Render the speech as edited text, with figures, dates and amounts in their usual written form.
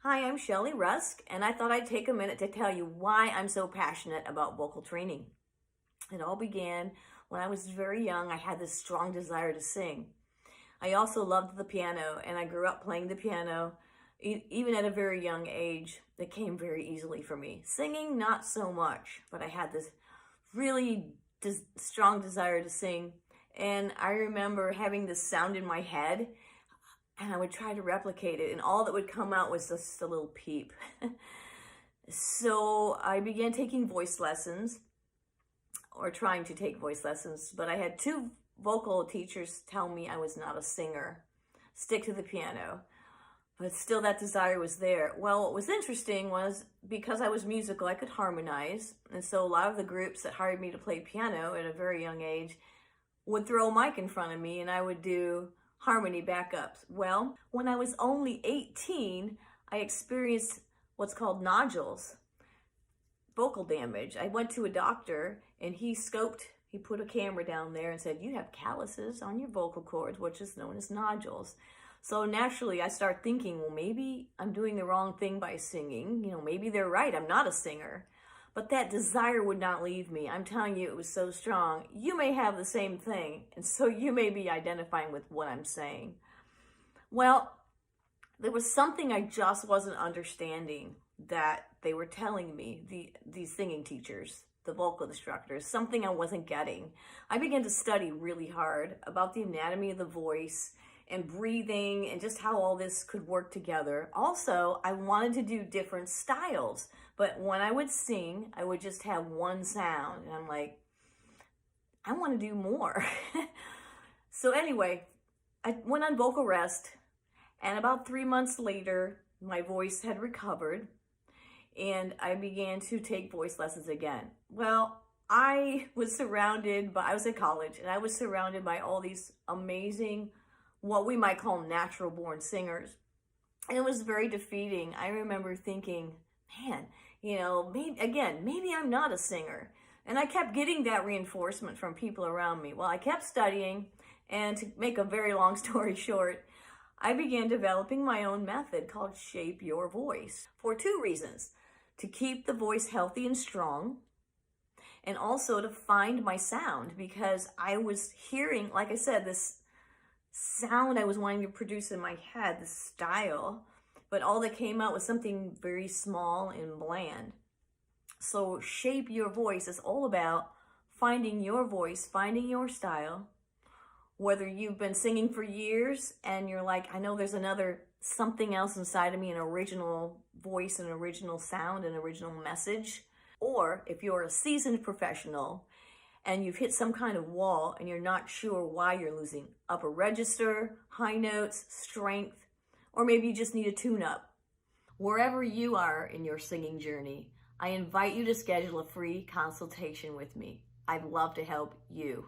Hi, I'm Shelley Rusk, and I thought I'd take a minute to tell you why I'm so passionate about vocal training. It all began when I was very young. I had this strong desire to sing. I also loved the piano, and I grew up playing the piano even at a very young age. It came very easily for me. Singing, not so much, but I had this really strong desire to sing. And I remember having this sound in my head, and I would try to replicate it, and all that would come out was just a little peep. So I began taking voice lessons, or trying to take voice lessons, but I had two vocal teachers tell me I was not a singer. Stick to the piano. But still that desire was there. Well, what was interesting was because I was musical, I could harmonize. And so a lot of the groups that hired me to play piano at a very young age would throw a mic in front of me and I would do harmony backups. Well, when I was only 18, I experienced what's called nodules, vocal damage. I went to a doctor and he put a camera down there and said, "You have calluses on your vocal cords, which is known as nodules." So naturally I start thinking, well, maybe I'm doing the wrong thing by singing. Maybe they're right, I'm not a singer. But that desire would not leave me. I'm telling you, it was so strong. You may have the same thing, and so you may be identifying with what I'm saying. Well, there was something I just wasn't understanding that they were telling me, these singing teachers, the vocal instructors, something I wasn't getting. I began to study really hard about the anatomy of the voice and breathing and just how all this could work together. Also, I wanted to do different styles, but when I would sing, I would just have one sound, and I'm like, I want to do more. So anyway, I went on vocal rest, and about 3 months later, my voice had recovered, and I began to take voice lessons again. Well, I was at college, and I was surrounded by all these amazing, what we might call natural born singers. And it was very defeating. I remember thinking, man, maybe I'm not a singer. And I kept getting that reinforcement from people around me. Well, I kept studying, and to make a very long story short, I began developing my own method called Shape Your Voice for two reasons: to keep the voice healthy and strong, and also to find my sound, because I was hearing, like I said, this sound I was wanting to produce in my head, the style, but all that came out was something very small and bland. So Shape Your Voice is all about finding your voice, finding your style, whether you've been singing for years and you're like, I know there's something else inside of me, an original voice, an original sound, an original message, or if you're a seasoned professional and you've hit some kind of wall and you're not sure why you're losing upper register, high notes, strength, or maybe you just need a tune-up. Wherever you are in your singing journey, I invite you to schedule a free consultation with me. I'd love to help you.